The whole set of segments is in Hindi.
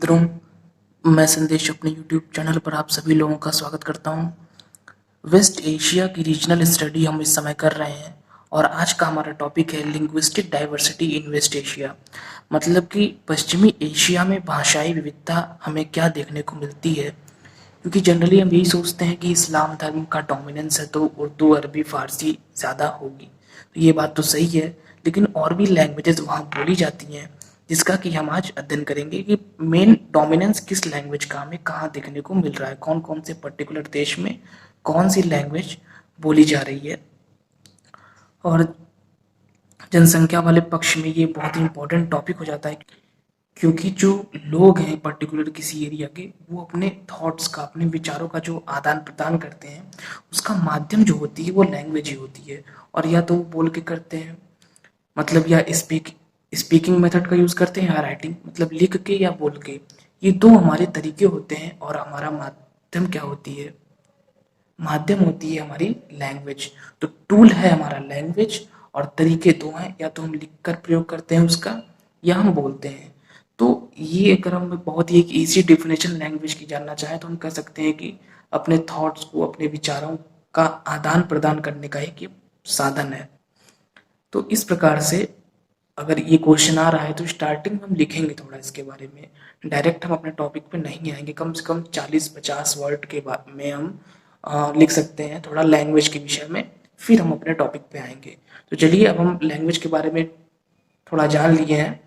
मित्रों, मैं संदेश अपने यूट्यूब चैनल पर आप सभी लोगों का स्वागत करता हूं। वेस्ट एशिया की रीजनल स्टडी हम इस समय कर रहे हैं और आज का हमारा टॉपिक है linguistic diversity in West Asia. मतलब कि पश्चिमी एशिया में भाषाई विविधता हमें क्या देखने को मिलती है, क्योंकि जनरली हम यही सोचते हैं कि इस्लाम धर्म का डोमिनेंस है तो उर्दू अरबी फारसी ज़्यादा होगी। तो ये बात तो सही है, लेकिन और भी लैंग्वेजेस वहाँ बोली जाती हैं जिसका कि हम आज अध्ययन करेंगे कि मेन डोमिनेंस किस लैंग्वेज का हमें कहाँ देखने को मिल रहा है, कौन कौन से पर्टिकुलर देश में कौन सी लैंग्वेज बोली जा रही है। और जनसंख्या वाले पक्ष में ये बहुत ही इंपॉर्टेंट टॉपिक हो जाता है, क्योंकि जो लोग हैं पर्टिकुलर किसी एरिया के, वो अपने थॉट्स का, अपने विचारों का जो आदान प्रदान करते हैं, उसका माध्यम जो होती है वो लैंग्वेज ही होती है। और या तो वो बोल के करते हैं, मतलब या स्पीकिंग मेथड का यूज़ करते हैं, या राइटिंग मतलब लिख के या बोल के। ये दो हमारे तरीके होते हैं और हमारा माध्यम क्या होती है, माध्यम होती है हमारी लैंग्वेज। तो टूल है हमारा लैंग्वेज और तरीके दो हैं, या तो हम लिखकर प्रयोग करते हैं उसका या हम बोलते हैं। तो ये अगर हम बहुत ही एक इजी डेफिनेशन लैंग्वेज की जानना चाहें तो हम कह सकते हैं कि अपने थॉट्स को, अपने विचारों का आदान प्रदान करने का एक ये साधन है। तो इस प्रकार से अगर ये क्वेश्चन आ रहा है तो स्टार्टिंग में हम लिखेंगे थोड़ा इसके बारे में, डायरेक्ट हम अपने टॉपिक पे नहीं आएंगे। कम से कम 40-50 वर्ड के बाद में हम लिख सकते हैं थोड़ा लैंग्वेज के विषय में, फिर हम अपने टॉपिक पे आएंगे। तो चलिए अब हम लैंग्वेज के बारे में थोड़ा जान लिए हैं,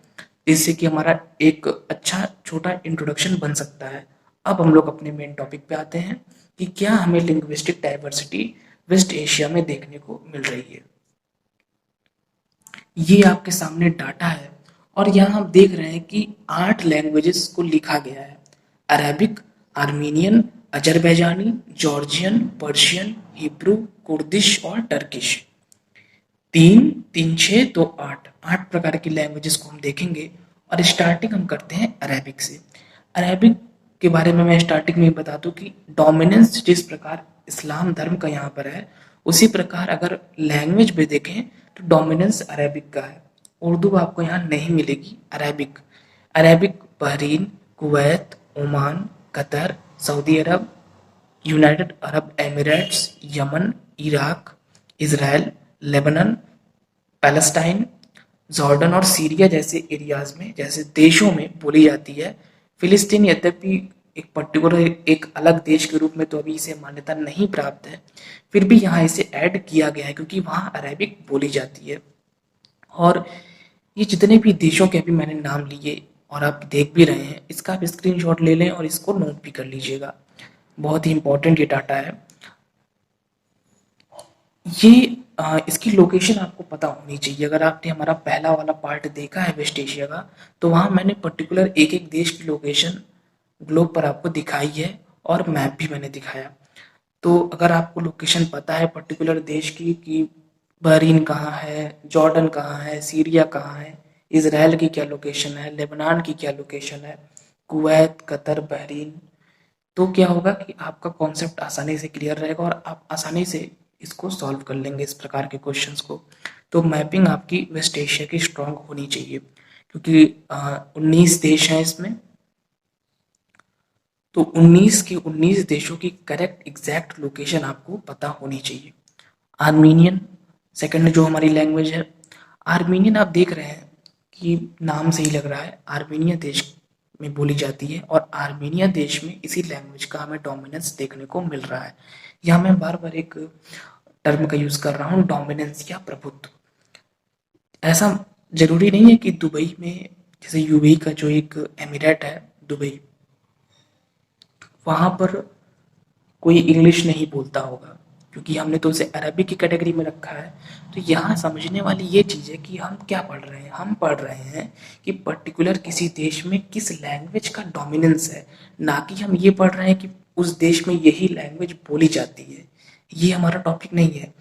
जिससे कि हमारा एक अच्छा छोटा इंट्रोडक्शन बन सकता है। अब हम लोग अपने मेन टॉपिक पे आते हैं कि क्या हमें लिंग्विस्टिक डाइवर्सिटी वेस्ट एशिया में देखने को मिल रही है। ये आपके सामने डाटा है और यहाँ हम देख रहे हैं कि 8 लैंग्वेजेस को लिखा गया है। Arabic, Armenian, Azerbaijani, Georgian, Persian, Hebrew, Kurdish और टर्किश। 3, 3, 6, 2, 8, 8 प्रकार की लैंग्वेजेस को हम देखेंगे। और स्टार्टिंग हम करते हैं अरेबिक से। अरेबिक के बारे में मैं स्टार्टिंग में ही बता दूं कि डोमिनेंस जिस प्रकार इस्लाम धर्म का यहाँ पर है, उसी प्रकार अगर लैंग्वेज में देखें तो डोमिनेंस अरेबिक का है। उर्दू आपको यहाँ नहीं मिलेगी। Arabic Arabic Bahrain, Kuwait, Oman, Qatar, Saudi Arab, United Arab Emirates, Yemen, Iraq, Israel, Lebanon, Palestine, Jordan और सीरिया जैसे एरियाज में, जैसे देशों में बोली जाती है। फिलिस्तीन यद्यपि एक पर्टिकुलर एक अलग देश के रूप में तो अभी इसे मान्यता नहीं प्राप्त है, फिर भी यहाँ इसे ऐड किया गया है क्योंकि वहाँ अरेबिक बोली जाती है। और ये जितने भी देशों के अभी मैंने नाम लिए और आप देख भी रहे हैं, इसका आप स्क्रीनशॉट ले लें और इसको नोट भी कर लीजिएगा। बहुत ही इंपॉर्टेंट ये डाटा है। ये इसकी लोकेशन आपको पता होनी चाहिए। अगर आपने हमारा पहला वाला पार्ट देखा है वेस्ट एशिया का, तो वहाँ मैंने पर्टिकुलर एक एक देश की लोकेशन ग्लोब पर आपको दिखाई है और मैप भी मैंने दिखाया। तो अगर आपको लोकेशन पता है पर्टिकुलर देश की कि बहरीन कहाँ है, जॉर्डन कहाँ है, सीरिया कहाँ है, इसराइल की क्या लोकेशन है, लेबनान की क्या लोकेशन है, कुवैत, कतर, बहरीन, तो क्या होगा कि आपका कॉन्सेप्ट आसानी से क्लियर रहेगा और आप आसानी से इसको सॉल्व कर लेंगे इस प्रकार के क्वेश्चंस को। तो मैपिंग आपकी वेस्ट एशिया की स्ट्रांग होनी चाहिए, क्योंकि 19 देश हैं इसमें। तो 19 के 19 देशों की करेक्ट एग्जैक्ट लोकेशन आपको पता होनी चाहिए। आर्मीनियन सेकंड जो हमारी लैंग्वेज है। आर्मीनियन आप देख रहे हैं कि नाम से ही लग रहा है आर्मीनिया देश में बोली जाती है और आर्मीनिया देश में इसी लैंग्वेज का हमें डोमिनेंस देखने को मिल रहा है। यहाँ मैं बार बार एक टर्म का यूज कर रहा हूँ, डोमिनेंस या प्रभुत्व। ऐसा जरूरी नहीं है कि दुबई में, जैसे यूएई का जो एक एमिरेट है दुबई, वहां पर कोई इंग्लिश नहीं बोलता होगा, क्योंकि हमने तो उसे अरबिक की कैटेगरी में रखा है। तो यहाँ समझने वाली ये चीज़ है कि हम क्या पढ़ रहे हैं। हम पढ़ रहे हैं कि पर्टिकुलर किसी देश में किस लैंग्वेज का डोमिनेंस है, ना कि हम ये पढ़ रहे हैं कि उस देश में यही लैंग्वेज बोली जाती है। ये हमारा टॉपिक नहीं है।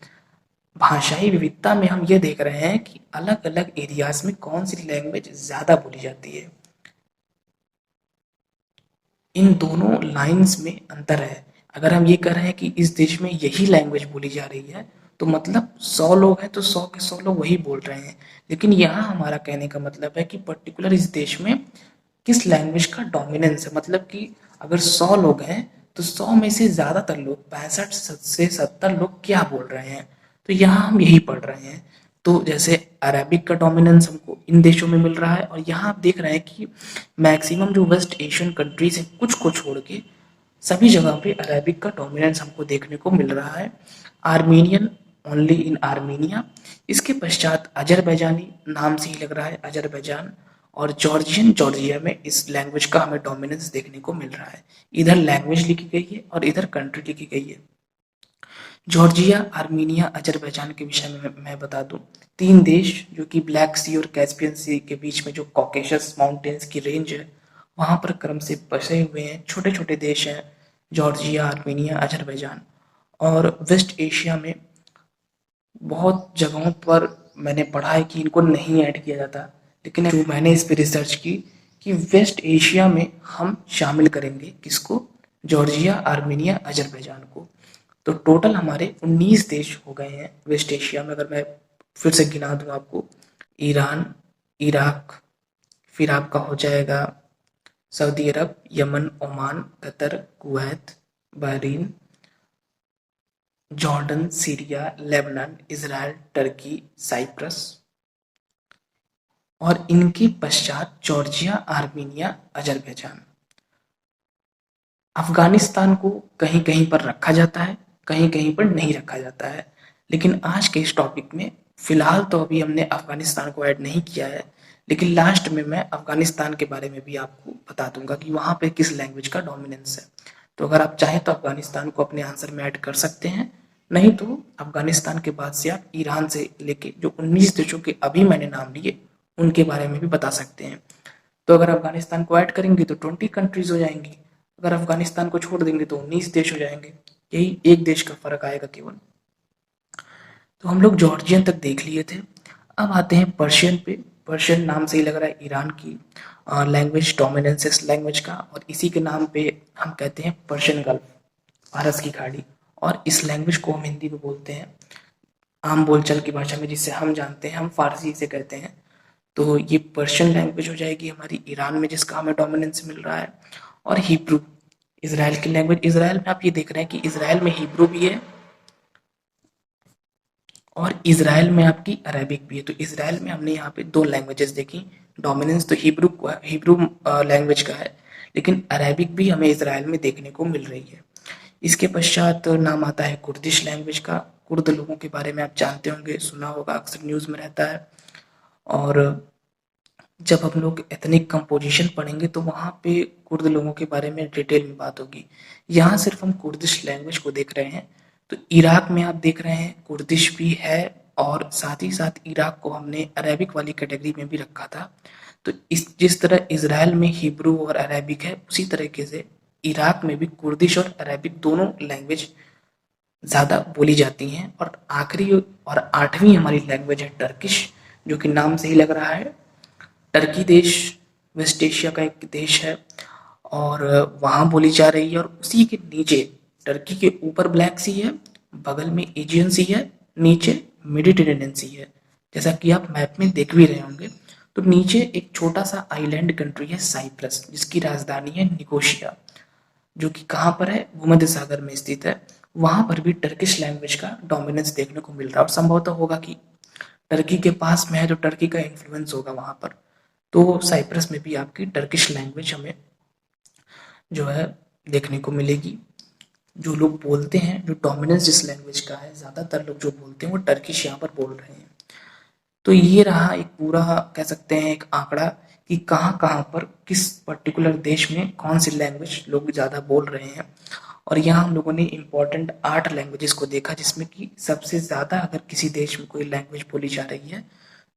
भाषाई विविधता में हम ये देख रहे हैं कि अलग अलग एरियाज में कौन सी लैंग्वेज ज़्यादा बोली जाती है। इन दोनों लाइंस में अंतर है। अगर हम ये कह रहे हैं कि इस देश में यही लैंग्वेज बोली जा रही है, तो मतलब 100 लोग हैं तो 100 के 100 लोग वही बोल रहे हैं। लेकिन यहाँ हमारा कहने का मतलब है कि पर्टिकुलर इस देश में किस लैंग्वेज का डोमिनेंस है, मतलब कि अगर 100 लोग हैं तो 100 में से ज़्यादातर लोग 65 से 70 लोग क्या बोल रहे हैं, तो यहाँ हम यही पढ़ रहे हैं। तो जैसे अरेबिक का डोमिनेंस हमको इन देशों में मिल रहा है, और यहाँ आप देख रहे हैं कि मैक्सिमम जो वेस्ट एशियन कंट्रीज हैं कुछ को छोड़ के सभी जगह पे अरेबिक का डोमिनेंस हमको देखने को मिल रहा है। आर्मीनियन ओनली इन आर्मीनिया, इसके पश्चात अजरबैजानी, नाम से ही लग रहा है अजरबैजान, और जॉर्जियन, जॉर्जिया में इस लैंग्वेज का हमें डोमिनेंस देखने को मिल रहा है। इधर लैंग्वेज लिखी गई है और इधर कंट्री लिखी गई है। जॉर्जिया, आर्मीनिया, अजरबैजान के विषय में मैं बता दूं, 3 देश जो कि ब्लैक सी और कैस्पियन सी के बीच में जो कॉकेशस माउंटेन्स की रेंज है वहां पर क्रम से बसे हुए हैं, छोटे छोटे देश हैं जॉर्जिया, आर्मीनिया, अजरबैजान। और वेस्ट एशिया में बहुत जगहों पर मैंने पढ़ा है कि इनको नहीं ऐड किया जाता, लेकिन जो मैंने इस पर रिसर्च की कि वेस्ट एशिया में हम शामिल करेंगे किसको, जॉर्जिया, आर्मीनिया, अजरबैजान को। तो टोटल हमारे 19 देश हो गए हैं वेस्ट एशिया में। अगर मैं फिर से गिना दूं आपको, ईरान, इराक, फिर आपका हो जाएगा Saudi Arab, Yemen, Oman, Qatar, Kuwait, Bahrain, Jordan, Syria, Lebanon, Israel, Turkey, Cyprus, और इनके पश्चात जॉर्जिया, आर्मीनिया, अजरबैजान। अफगानिस्तान को कहीं कहीं पर रखा जाता है, कहीं कहीं पर नहीं रखा जाता है, लेकिन आज के इस टॉपिक में फिलहाल तो अभी हमने अफगानिस्तान को ऐड नहीं किया है, लेकिन लास्ट में मैं अफगानिस्तान के बारे में भी आपको बता दूंगा कि वहां पे किस लैंग्वेज का डोमिनेंस है। तो अगर आप चाहें तो अफगानिस्तान को अपने आंसर में ऐड कर सकते हैं, नहीं तो अफगानिस्तान के बाद से आप ईरान से लेके जो 19 देशों के अभी मैंने नाम लिए उनके बारे में भी बता सकते हैं। तो अगर अफगानिस्तान को ऐड करेंगे तो 20 कंट्रीज हो जाएंगी, अगर अफगानिस्तान को छोड़ देंगे तो 19 देश हो जाएंगे, यही एक देश का फर्क आएगा केवल। तो हम लोग जॉर्जियन तक देख लिए थे। अब आते हैं पर्शियन पे। पर्शियन नाम से ही लग रहा है ईरान की लैंग्वेज डोमिनेंस इस लैंग्वेज का, और इसी के नाम पे हम कहते हैं पर्शियन गल्फ, फारस की खाड़ी। और इस लैंग्वेज को हम हिंदी में बोलते हैं आम बोलचाल की भाषा में, जिससे हम जानते हैं, हम फारसी से कहते हैं। तो ये पर्शियन लैंग्वेज हो जाएगी हमारी ईरान में, जिसका हमें डोमिनेंस मिल रहा है। और हिब्रू, इसराइल की लैंग्वेज। इसराइल में आप ये देख रहे हैं कि इसराइल में हिब्रू भी है और इसराइल में आपकी अरेबिक भी है। तो इसराइल में हमने यहाँ पे 2 लैंग्वेजेस देखी, डोमिनेंस तो हिब्रू लैंग्वेज का है, लेकिन अरेबिक भी हमें इसराइल में देखने को मिल रही है। इसके पश्चात नाम आता है कुर्दिश लैंग्वेज का। कुर्द लोगों के बारे में आप जानते होंगे, सुना होगा, अक्सर न्यूज़ में रहता है। और जब हम लोग एथनिक कंपोजिशन पढ़ेंगे तो वहाँ पे कुर्द लोगों के बारे में डिटेल में बात होगी। यहाँ सिर्फ हम कुर्दिश लैंग्वेज को देख रहे हैं। तो इराक में आप देख रहे हैं कुर्दिश भी है, और साथ ही साथ इराक को हमने अरेबिक वाली कैटेगरी में भी रखा था। तो इस जिस तरह इसराइल में हिब्रू और अरेबिक है, उसी तरीके से इराक में भी कुर्दिश और अरेबिक दोनों लैंग्वेज ज़्यादा बोली जाती हैं। और आखिरी और 8वीं हमारी लैंग्वेज है टर्किश, जो कि नाम से ही लग रहा है। टर्की देश वेस्ट एशिया का एक देश है और वहाँ बोली जा रही है। और उसी के नीचे, टर्की के ऊपर ब्लैक सी है, बगल में एजियन सी है, नीचे मेडिटेरेनियन सी है, जैसा कि आप मैप में देख भी रहे होंगे। तो नीचे एक छोटा सा आइलैंड कंट्री है साइप्रस, जिसकी राजधानी है निकोशिया, जो कि कहाँ पर है, भूमध्य सागर में स्थित है। वहाँ पर भी टर्किश लैंग्वेज का डोमिनेंस देखने को मिल रहा है, और संभवतः होगा कि टर्की के पास में है तो टर्की का इन्फ्लुएंस होगा वहाँ पर। तो साइप्रस में भी आपकी टर्किश लैंग्वेज हमें जो है देखने को मिलेगी। जो लोग बोलते हैं, जो डोमिनेंस जिस लैंग्वेज का है, ज़्यादातर लोग जो बोलते हैं वो टर्किश यहाँ पर बोल रहे हैं। तो ये रहा एक पूरा, कह सकते हैं, एक आंकड़ा कि कहाँ कहाँ पर किस पर्टिकुलर देश में कौन सी लैंग्वेज लोग ज़्यादा बोल रहे हैं। और यहाँ हम लोगों ने इम्पोर्टेंट 8 लैंग्वेजेस को देखा, जिसमें कि सबसे ज़्यादा अगर किसी देश में कोई लैंग्वेज बोली जा रही है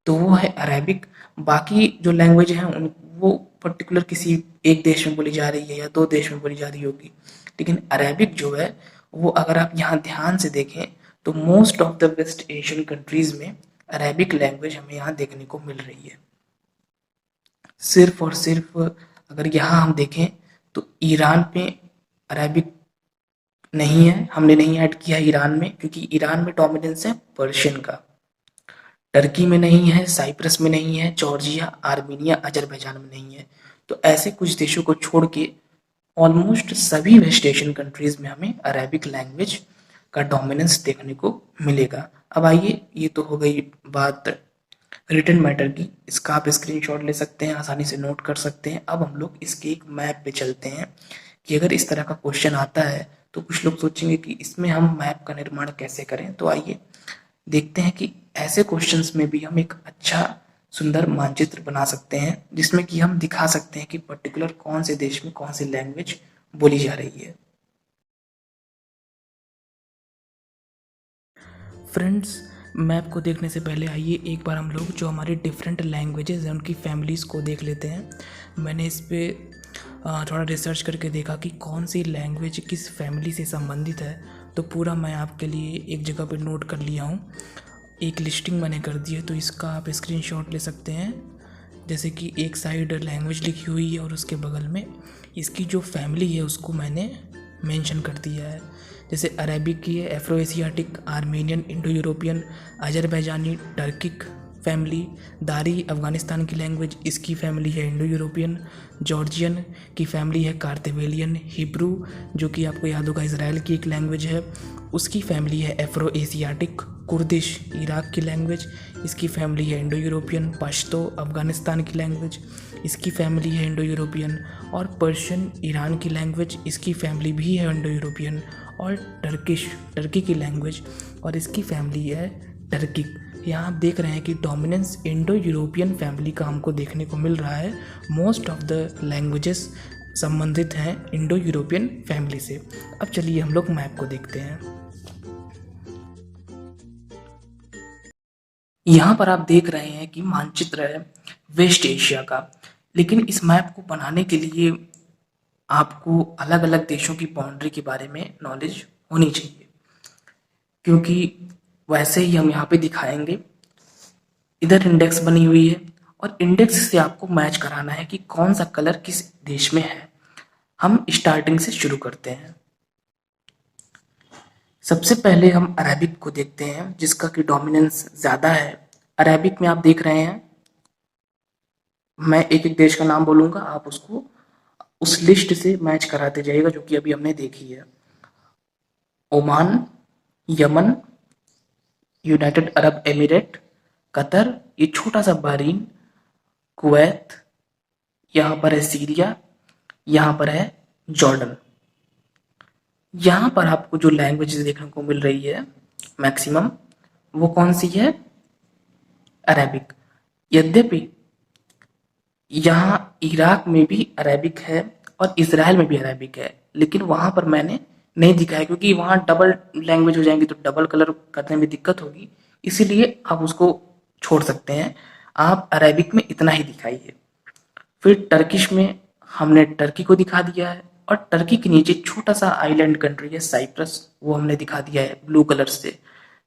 तो वो है अरेबिक। बाकी जो लैंग्वेज हैं उन वो पर्टिकुलर किसी एक देश में बोली जा रही है या 2 देश में बोली जा रही होगी, लेकिन अरेबिक जो है वो अगर आप यहाँ ध्यान से देखें तो most of the West Asian countries में अरेबिक लैंग्वेज हमें यहाँ देखने को मिल रही है। सिर्फ और सिर्फ अगर यहाँ हम देखें तो ईरान में अरेबिक नहीं है, हमने नहीं ऐड किया ईरान में, क्योंकि ईरान में डोमिनेंस है पर्शियन का। टर्की में नहीं है, साइप्रस में नहीं है, जॉर्जिया, आर्मीनिया, अजरबैजान में नहीं है। तो ऐसे कुछ देशों को छोड़ के ऑलमोस्ट सभी वेस्ट एशियन कंट्रीज में हमें अरेबिक लैंग्वेज का डोमिनेंस देखने को मिलेगा। अब आइए, ये तो हो गई बात रिटन मैटर की। इसका आप स्क्रीनशॉट ले सकते हैं, आसानी से नोट कर सकते हैं। अब हम लोग इसके एक मैप पे चलते हैं कि अगर इस तरह का क्वेश्चन आता है तो कुछ लोग सोचेंगे कि इसमें हम मैप का निर्माण कैसे करें। तो आइए देखते हैं कि ऐसे क्वेश्चंस में भी हम एक अच्छा सुंदर मानचित्र बना सकते हैं जिसमें कि हम दिखा सकते हैं कि पर्टिकुलर कौन से देश में कौन सी लैंग्वेज बोली जा रही है। फ्रेंड्स, मैप को देखने से पहले आइए एक बार हम लोग जो हमारी डिफरेंट लैंग्वेजेस हैं उनकी फैमिलीज़ को देख लेते हैं। मैंने इस पे थोड़ा रिसर्च करके देखा कि कौन सी लैंग्वेज किस फैमिली से संबंधित है, तो पूरा मैं आपके लिए एक जगह पे नोट कर लिया हूँ। एक लिस्टिंग मैंने कर दी है, तो इसका आप स्क्रीनशॉट ले सकते हैं। जैसे कि एक साइड लैंग्वेज लिखी हुई है और उसके बगल में इसकी जो फैमिली है उसको मैंने मेंशन कर दिया है। जैसे अरेबिक की है, Afro Asiatic, Armenian, Indo European, Azerbaijani, Turkic family. दारी अफ़गानिस्तान की लैंग्वेज, इसकी फैमिली है इंडो यूरोपियन। जॉर्जियन की फैमिली है कार्तेवेलियन। हिब्रू, जो कि आपको याद होगा इसराइल की एक लैंग्वेज है, उसकी फैमिली है एफ्रो एशियाटिक। कुर्दिश इराक की लैंग्वेज, इसकी फैमिली है इंडो यूरोपियन। पश्तो अफ़गानिस्तान की लैंग्वेज, इसकी फैमिली है इंडो यूरोपियन। और पर्शियन ईरान की लैंग्वेज, इसकी फैमिली भी है इंडो यूरोपियन। और टर्की की लैंग्वेज और इसकी फैमिली है टर्किक। यहाँ आप देख रहे हैं कि डोमिनेंस इंडो यूरोपियन फैमिली का हमको देखने को मिल रहा है। मोस्ट ऑफ द लैंग्वेजेस संबंधित हैं इंडो यूरोपियन फैमिली से। अब चलिए हम लोग मैप को देखते हैं। यहाँ पर आप देख रहे हैं कि मानचित्र है वेस्ट एशिया का, लेकिन इस मैप को बनाने के लिए आपको अलग अलग देशों की बाउंड्री के बारे में नॉलेज होनी चाहिए, क्योंकि वैसे ही हम यहाँ पे दिखाएंगे। इधर इंडेक्स बनी हुई है और इंडेक्स से आपको मैच कराना है कि कौन सा कलर किस देश में है। हम स्टार्टिंग से शुरू करते हैं। सबसे पहले हम अरेबिक को देखते हैं जिसका कि डोमिनेंस ज़्यादा है। अरेबिक में आप देख रहे हैं, मैं एक एक देश का नाम बोलूँगा, आप उसको उस लिस्ट से मैच कराते जाइएगा जो कि अभी हमने देखी है। Oman, Yemen, United Arab emirate, Qatar, ये छोटा सा बहरीन, कुवैत, यहाँ पर है सीरिया, यहाँ पर है जॉर्डन। यहाँ पर आपको जो लैंग्वेजेस देखने को मिल रही है मैक्सिमम, वो कौन सी है? अरेबिक। यद्यपि यहाँ इराक में भी अरेबिक है और इजराइल में भी अरेबिक है, लेकिन वहाँ पर मैंने नहीं दिखाया क्योंकि वहाँ डबल लैंग्वेज हो जाएंगी तो डबल कलर करने में दिक्कत होगी, इसीलिए आप उसको छोड़ सकते हैं। आप अरेबिक में इतना ही दिखाइए। फिर टर्किश में हमने टर्की को दिखा दिया है और टर्की के नीचे छोटा सा आइलैंड कंट्री है साइप्रस, वो हमने दिखा दिया है ब्लू कलर से।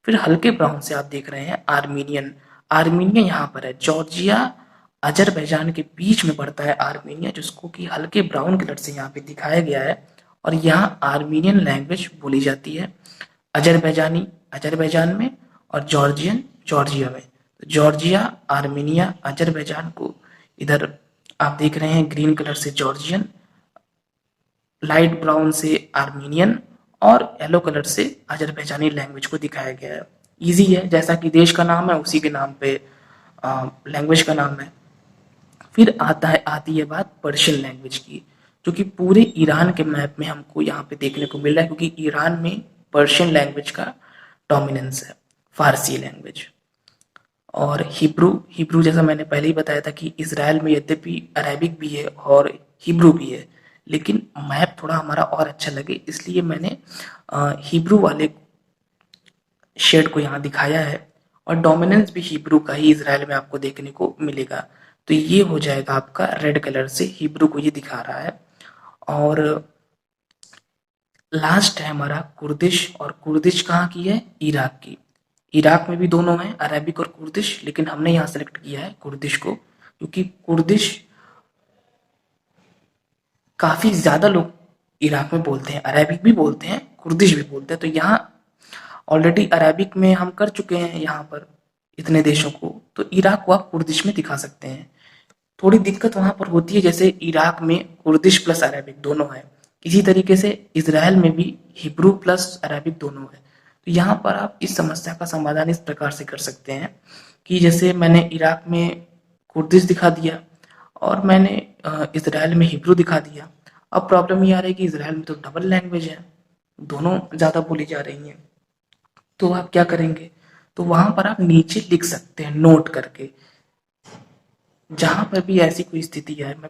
फिर हल्के ब्राउन से आप देख रहे हैं आर्मीनियन। आर्मीनिया यहाँ पर है, जॉर्जिया अजरबैजान के बीच में पड़ता है आर्मीनिया, जिसको कि हल्के ब्राउन कलर से यहाँ पे दिखाया गया है। और यहाँ आर्मीनियन लैंग्वेज बोली जाती है। अजरबैजानी अजरबैजान में और जॉर्जियन जॉर्जिया में। तो जॉर्जिया, आर्मीनिया, अजरबैजान को इधर आप देख रहे हैं ग्रीन कलर से जॉर्जियन, लाइट ब्राउन से आर्मीनियन और येलो कलर से अजरबैजानी लैंग्वेज को दिखाया गया है। इजी है, जैसा कि देश का नाम है उसी के नाम पे लैंग्वेज का नाम है। फिर आती है बात पर्शियन लैंग्वेज की, जो कि पूरे ईरान के मैप में हमको यहाँ पे देखने को मिल रहा है, क्योंकि ईरान में पर्शियन लैंग्वेज का डोमिनेंस है, फारसी लैंग्वेज। और हिब्रू, हिब्रू जैसा मैंने पहले ही बताया था कि इसराइल में यद्यपि अरेबिक भी है और हिब्रू भी है, लेकिन मैप थोड़ा हमारा और अच्छा लगे इसलिए मैंने हिब्रू वाले शेड को यहाँ दिखाया है। और डोमिनेंस भी हिब्रू का ही इसराइल में आपको देखने को मिलेगा। तो ये हो जाएगा आपका रेड कलर से, हिब्रू को ये दिखा रहा है। और लास्ट है हमारा कुर्दिश, और कुर्दिश कहाँ की है? इराक की। इराक में भी दोनों हैं, अरेबिक और कुर्दिश, लेकिन हमने यहाँ सेलेक्ट किया है कुर्दिश को क्योंकि कुर्दिश काफी ज्यादा लोग इराक में बोलते हैं। अरेबिक भी बोलते हैं, कुर्दिश भी बोलते हैं। तो यहाँ ऑलरेडी अरेबिक में हम कर चुके हैं यहाँ पर इतने देशों को, तो इराक को आप कुर्दिश में दिखा सकते हैं। थोड़ी दिक्कत वहां पर होती है, जैसे इराक में कुर्दिश प्लस अरेबिक दोनों है, इसी तरीके से इसराइल में भी हिब्रू प्लस अरेबिक दोनों है। तो यहाँ पर आप इस समस्या का समाधान इस प्रकार से कर सकते हैं कि जैसे मैंने इराक में कुर्दिश दिखा दिया और मैंने इसराइल में हिब्रू दिखा दिया। अब प्रॉब्लम ये आ रही है कि इसराइल में तो डबल लैंग्वेज है, दोनों ज़्यादा बोली जा रही हैं। तो आप क्या करेंगे, तो वहां पर आप नीचे लिख सकते हैं नोट करके। जहां पर भी ऐसी कोई स्थिति है, मैं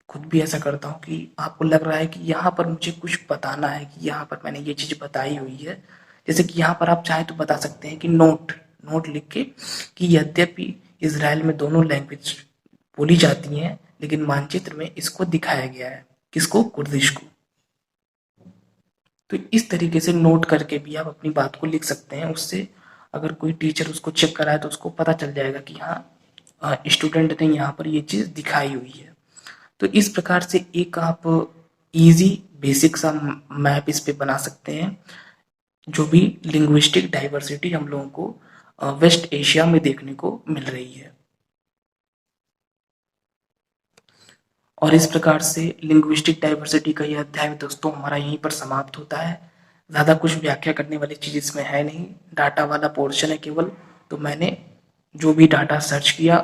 खुद भी ऐसा करता हूँ कि आपको लग रहा है कि यहाँ पर मुझे कुछ बताना है कि यहाँ पर मैंने ये चीज़ बताई हुई है, जैसे कि यहाँ पर आप चाहे तो बता सकते हैं कि नोट नोट लिख के कि यद्यपि इसराइल में दोनों लैंग्वेज बोली जाती हैं, लेकिन मानचित्र में इसको दिखाया गया है, किसको, कुर्दिश को। तो इस तरीके से नोट करके भी आप अपनी बात को लिख सकते हैं। उससे अगर कोई टीचर उसको चेक कराए तो उसको पता चल जाएगा कि हाँ स्टूडेंट ने यहाँ पर ये चीज़ दिखाई हुई है। तो इस प्रकार से एक आप इजी बेसिक सा मैप इस पे बना सकते हैं, जो भी लिंग्विस्टिक डाइवर्सिटी हम लोगों को वेस्ट एशिया में देखने को मिल रही है। और इस प्रकार से लिंग्विस्टिक डाइवर्सिटी का यह अध्याय दोस्तों हमारा यहीं पर समाप्त होता है। ज़्यादा कुछ व्याख्या करने वाली चीज़ इसमें है नहीं, डाटा वाला पोर्शन है केवल। तो मैंने जो भी डाटा सर्च किया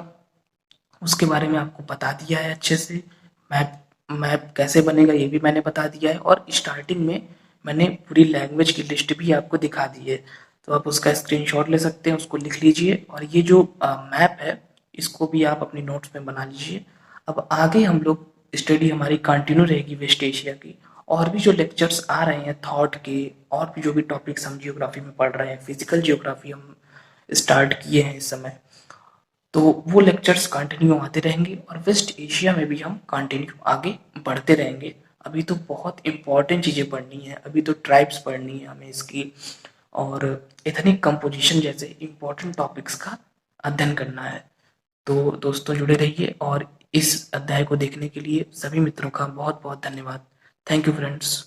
उसके बारे में आपको बता दिया है अच्छे से। मैप मैप कैसे बनेगा ये भी मैंने बता दिया है, और स्टार्टिंग में मैंने पूरी लैंग्वेज की लिस्ट भी आपको दिखा दी है। तो आप उसका स्क्रीनशॉट ले सकते हैं, उसको लिख लीजिए, और ये जो मैप है इसको भी आप अपनी नोट्स में बना लीजिए। अब आगे हम लोग स्टडी हमारी कंटिन्यू रहेगी वेस्ट एशिया की, और भी जो लेक्चर्स आ रहे हैं थॉट के, और भी जो भी टॉपिक्स हम जियोग्राफी में पढ़ रहे हैं, फिजिकल जियोग्राफी हम स्टार्ट किए हैं इस समय, तो वो लेक्चर्स कंटिन्यू आते रहेंगे, और वेस्ट एशिया में भी हम कंटिन्यू आगे बढ़ते रहेंगे। अभी तो बहुत इंपॉर्टेंट चीज़ें पढ़नी है, अभी तो ट्राइब्स पढ़नी है हमें इसकी, और एथनिक कंपोजिशन जैसे इंपॉर्टेंट टॉपिक्स का अध्ययन करना है। तो दोस्तों जुड़े रहिए, और इस अध्याय को देखने के लिए सभी मित्रों का बहुत बहुत धन्यवाद। Thank you friends.